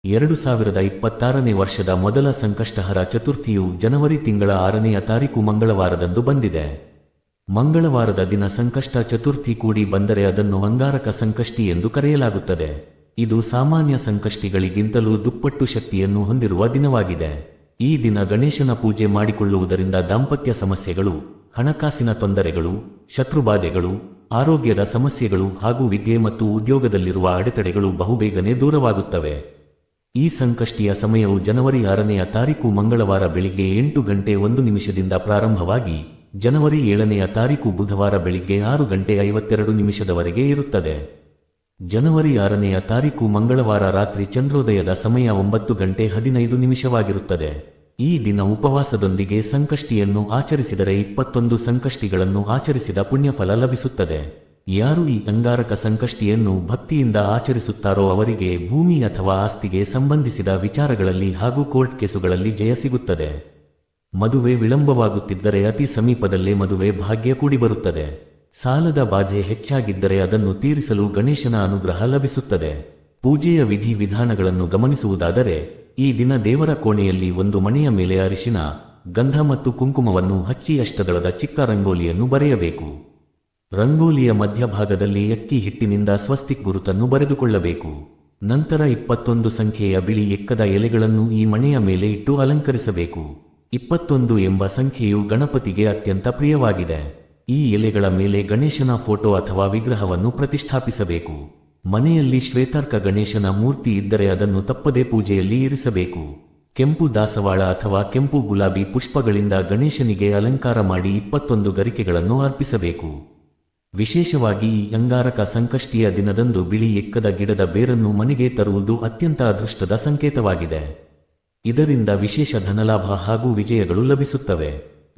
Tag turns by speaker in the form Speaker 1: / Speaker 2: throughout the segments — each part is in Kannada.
Speaker 1: 2026ನೇ ವರ್ಷದ ಮೊದಲ ಸಂಕಷ್ಟಹರ ಚತುರ್ಥಿಯು ಜನವರಿ ತಿಂಗಳ 6ನೇ ತಾರೀಕು ಮಂಗಳವಾರದಂದು ಬಂದಿದೆ. ಮಂಗಳವಾರದ ದಿನ ಸಂಕಷ್ಟ ಚತುರ್ಥಿ ಕೂಡಿ ಬಂದರೆ ಅದನ್ನು ಅಂಗಾರಕ ಸಂಕಷ್ಟಿ ಎಂದು ಕರೆಯಲಾಗುತ್ತದೆ. ಇದು ಸಾಮಾನ್ಯ ಸಂಕಷ್ಟಿಗಳಿಗಿಂತಲೂ ದುಪ್ಪಟ್ಟು ಶಕ್ತಿಯನ್ನು ಹೊಂದಿರುವ ದಿನವಾಗಿದೆ. ಈ ದಿನ ಗಣೇಶನ ಪೂಜೆ ಮಾಡಿಕೊಳ್ಳುವುದರಿಂದ ದಾಂಪತ್ಯ ಸಮಸ್ಯೆಗಳು, ಹಣಕಾಸಿನ ತೊಂದರೆಗಳು, ಶತ್ರುಬಾಧೆಗಳು, ಆರೋಗ್ಯದ ಸಮಸ್ಯೆಗಳು ಹಾಗೂ ವಿದ್ಯೆ ಮತ್ತು ಉದ್ಯೋಗದಲ್ಲಿರುವ ಅಡೆತಡೆಗಳು ಬಹುಬೇಗನೆ ದೂರವಾಗುತ್ತವೆ. ಈ ಸಂಕಷ್ಟಿಯ ಸಮಯವು ಜನವರಿ 6ನೇ ತಾರೀಕು ಮಂಗಳವಾರ ಬೆಳಿಗ್ಗೆ 8:01 ಪ್ರಾರಂಭವಾಗಿ ಜನವರಿ 7ನೇ ತಾರೀಕು ಬುಧವಾರ ಬೆಳಿಗ್ಗೆ 6:52 ಇರುತ್ತದೆ. ಜನವರಿ 6ನೇ ತಾರೀಕು ಮಂಗಳವಾರ ರಾತ್ರಿ ಚಂದ್ರೋದಯದ ಸಮಯ 9:15 ಈ ದಿನ ಉಪವಾಸದೊಂದಿಗೆ ಸಂಕಷ್ಟಿಯನ್ನು ಆಚರಿಸಿದರೆ 21 ಸಂಕಷ್ಟಿಗಳನ್ನು ಆಚರಿಸಿದ ಪುಣ್ಯಫಲ ಲಭಿಸುತ್ತದೆ. ಯಾರು ಈ ಅಂಗಾರಕ ಸಂಕಷ್ಟಿಯನ್ನು ಭಕ್ತಿಯಿಂದ ಆಚರಿಸುತ್ತಾರೋ ಅವರಿಗೆ ಭೂಮಿ ಅಥವಾ ಆಸ್ತಿಗೆ ಸಂಬಂಧಿಸಿದ ವಿಚಾರಗಳಲ್ಲಿ ಹಾಗೂ ಕೋರ್ಟ್ ಕೇಸುಗಳಲ್ಲಿ ಜಯ ಸಿಗುತ್ತದೆ. ಮದುವೆ ವಿಳಂಬವಾಗುತ್ತಿದ್ದರೆ ಅತಿ ಸಮೀಪದಲ್ಲೇ ಮದುವೆ ಭಾಗ್ಯ ಕೂಡಿಬರುತ್ತದೆ. ಸಾಲದ ಬಾಧೆ ಹೆಚ್ಚಾಗಿದ್ದರೆ ಅದನ್ನು ತೀರಿಸಲು ಗಣೇಶನ ಅನುಗ್ರಹ ಲಭಿಸುತ್ತದೆ. ಪೂಜೆಯ ವಿಧಿ ವಿಧಾನಗಳನ್ನು ಗಮನಿಸುವುದಾದರೆ ಈ ದಿನ ದೇವರ ಕೋಣೆಯಲ್ಲಿ ಒಂದು ಮಣೆಯ ಮೇಲೆ ಅರಿಶಿನ, ಗಂಧ ಮತ್ತು ಕುಂಕುಮವನ್ನು ಹಚ್ಚಿ ಅಷ್ಟದಳದ ಚಿಕ್ಕ ರಂಗೋಲಿಯನ್ನು ಬರೆಯಬೇಕು. ರಂಗೋಲಿಯ ಮಧ್ಯಭಾಗದಲ್ಲಿ ಅಕ್ಕಿ ಹಿಟ್ಟಿನಿಂದ ಸ್ವಸ್ತಿಕ್ ಗುರುತನ್ನು ಬರೆದುಕೊಳ್ಳಬೇಕು. ನಂತರ 21 ಸಂಖ್ಯೆಯ ಬಿಳಿ ಎಕ್ಕದ ಎಲೆಗಳನ್ನು ಈ ಮಣೆಯ ಮೇಲೆ ಇಟ್ಟು ಅಲಂಕರಿಸಬೇಕು. 21 ಎಂಬ ಸಂಖ್ಯೆಯು ಗಣಪತಿಗೆ ಅತ್ಯಂತ ಪ್ರಿಯವಾಗಿದೆ. ಈ ಎಲೆಗಳ ಮೇಲೆ ಗಣೇಶನ ಫೋಟೋ ಅಥವಾ ವಿಗ್ರಹವನ್ನು ಪ್ರತಿಷ್ಠಾಪಿಸಬೇಕು. ಮನೆಯಲ್ಲಿ ಶ್ವೇತಾರ್ಕ ಗಣೇಶನ ಮೂರ್ತಿ ಇದ್ದರೆ ಅದನ್ನು ತಪ್ಪದೇ ಪೂಜೆಯಲ್ಲಿ ಇರಿಸಬೇಕು. ಕೆಂಪು ದಾಸವಾಳ ಅಥವಾ ಕೆಂಪು ಗುಲಾಬಿ ಪುಷ್ಪಗಳಿಂದ ಗಣೇಶನಿಗೆ ಅಲಂಕಾರ ಮಾಡಿ 21 ಗರಿಕೆಗಳನ್ನು ಅರ್ಪಿಸಬೇಕು. ವಿಶೇಷವಾಗಿ ಈ ಅಂಗಾರಕ ಸಂಕಷ್ಟಿಯ ದಿನದಂದು ಬಿಳಿ ಎಕ್ಕದ ಗಿಡದ ಬೇರನ್ನು ಮನೆಗೆ ತರುವುದು ಅತ್ಯಂತ ಅದೃಷ್ಟದ ಸಂಕೇತವಾಗಿದೆ. ಇದರಿಂದ ವಿಶೇಷ ಧನಲಾಭ ಹಾಗೂ ವಿಜಯಗಳು ಲಭಿಸುತ್ತವೆ.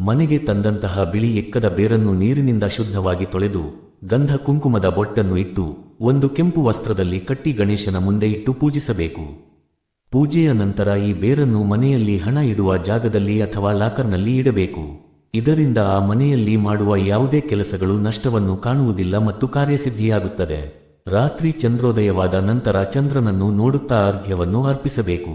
Speaker 1: ಮನೆಗೆ ತಂದಂತಹ ಬಿಳಿ ಎಕ್ಕದ ಬೇರನ್ನು ನೀರಿನಿಂದ ಶುದ್ಧವಾಗಿ ತೊಳೆದು ಗಂಧ ಕುಂಕುಮದ ಬೊಟ್ಟನ್ನು ಇಟ್ಟು ಒಂದು ಕೆಂಪು ವಸ್ತ್ರದಲ್ಲಿ ಕಟ್ಟಿ ಗಣೇಶನ ಮುಂದೆ ಇಟ್ಟು ಪೂಜಿಸಬೇಕು. ಪೂಜೆಯ ನಂತರ ಈ ಬೇರನ್ನು ಮನೆಯಲ್ಲಿ ಹಣ ಇಡುವ ಜಾಗದಲ್ಲಿ ಅಥವಾ ಲಾಕರ್ನಲ್ಲಿ ಇಡಬೇಕು. ಇದರಿಂದ ಆ ಮನೆಯಲ್ಲಿ ಮಾಡುವ ಯಾವುದೇ ಕೆಲಸಗಳು ನಷ್ಟವನ್ನು ಕಾಣುವುದಿಲ್ಲ ಮತ್ತು ಕಾರ್ಯಸಿದ್ಧಿಯಾಗುತ್ತದೆ. ರಾತ್ರಿ ಚಂದ್ರೋದಯವಾದ ನಂತರ ಚಂದ್ರನನ್ನು ನೋಡುತ್ತಾ ಅರ್ಘ್ಯವನ್ನು ಅರ್ಪಿಸಬೇಕು.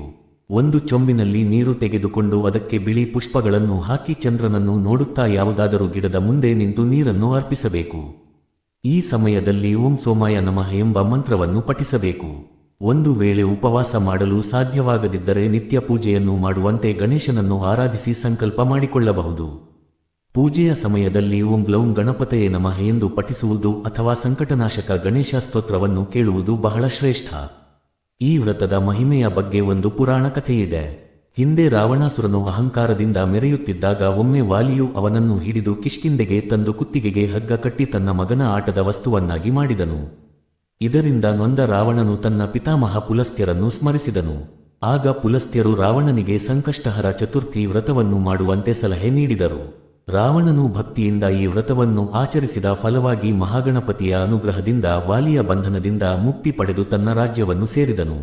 Speaker 1: ಒಂದು ಚೊಂಬಿನಲ್ಲಿ ನೀರು ತೆಗೆದುಕೊಂಡು ಅದಕ್ಕೆ ಬಿಳಿ ಪುಷ್ಪಗಳನ್ನು ಹಾಕಿ ಚಂದ್ರನನ್ನು ನೋಡುತ್ತಾ ಯಾವುದಾದರೂ ಗಿಡದ ಮುಂದೆ ನಿಂತು ನೀರನ್ನು ಅರ್ಪಿಸಬೇಕು. ಈ ಸಮಯದಲ್ಲಿ ಓಂ ಸೋಮಾಯ ನಮಃ ಎಂಬ ಮಂತ್ರವನ್ನು ಪಠಿಸಬೇಕು. ಒಂದು ವೇಳೆ ಉಪವಾಸ ಮಾಡಲು ಸಾಧ್ಯವಾಗದಿದ್ದರೆ ನಿತ್ಯ ಪೂಜೆಯನ್ನು ಮಾಡುವಂತೆ ಗಣೇಶನನ್ನು ಆರಾಧಿಸಿ ಸಂಕಲ್ಪ ಮಾಡಿಕೊಳ್ಳಬಹುದು. ಪೂಜೆಯ ಸಮಯದಲ್ಲಿ ಓಂ ಗ್ಲೌಂ ಗಣಪತಯೇ ನಮಃ ಎಂದು ಪಠಿಸುವುದು ಅಥವಾ ಸಂಕಟನಾಶಕ ಗಣೇಶ ಸ್ತೋತ್ರವನ್ನು ಕೇಳುವುದು ಬಹಳ ಶ್ರೇಷ್ಠ. ಈ ವ್ರತದ ಮಹಿಮೆಯ ಬಗ್ಗೆ ಒಂದು ಪುರಾಣ ಕಥೆಯಿದೆ. ಹಿಂದೆ ರಾವಣಾಸುರನು ಅಹಂಕಾರದಿಂದ ಮೆರೆಯುತ್ತಿದ್ದಾಗ ಒಮ್ಮೆ ವಾಲಿಯು ಅವನನ್ನು ಹಿಡಿದು ಕಿಷ್ಕಿಂಧೆಗೆ ತಂದು ಕುತ್ತಿಗೆಗೆ ಹಗ್ಗ ಕಟ್ಟಿ ತನ್ನ ಮಗನ ಆಟದ ವಸ್ತುವನ್ನಾಗಿ ಮಾಡಿದನು. ಇದರಿಂದ ನೊಂದ ರಾವಣನು ತನ್ನ ಪಿತಾಮಹ ಪುಲಸ್ತ್ಯರನ್ನು ಸ್ಮರಿಸಿದನು. ಆಗ ಪುಲಸ್ತ್ಯರು ರಾವಣನಿಗೆ ಸಂಕಷ್ಟಹರ ಚತುರ್ಥಿ ವ್ರತವನ್ನು ಮಾಡುವಂತೆ ಸಲಹೆ ನೀಡಿದರು. ರಾವಣನು ಭಕ್ತಿಯಿಂದ ಈ ವ್ರತವನ್ನು ಆಚರಿಸಿದ ಫಲವಾಗಿ ಮಹಾಗಣಪತಿಯ ಅನುಗ್ರಹದಿಂದ ವಾಲಿಯ ಬಂಧನದಿಂದ ಮುಕ್ತಿ ಪಡೆದು ತನ್ನ ರಾಜ್ಯವನ್ನು ಸೇರಿದನು.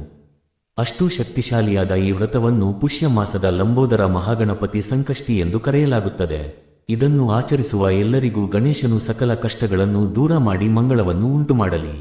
Speaker 1: ಅಷ್ಟು ಶಕ್ತಿಶಾಲಿಯಾದ ಈ ವ್ರತವನ್ನು ಪುಷ್ಯ ಮಾಸದ ಲಂಬೋದರ ಮಹಾಗಣಪತಿ ಸಂಕಷ್ಟಿ ಎಂದು ಕರೆಯಲಾಗುತ್ತದೆ. ಇದನ್ನು ಆಚರಿಸುವ ಎಲ್ಲರಿಗೂ ಗಣೇಶನು ಸಕಲ ಕಷ್ಟಗಳನ್ನು ದೂರ ಮಾಡಿ ಮಂಗಳವನ್ನು ಉಂಟುಮಾಡಲಿ.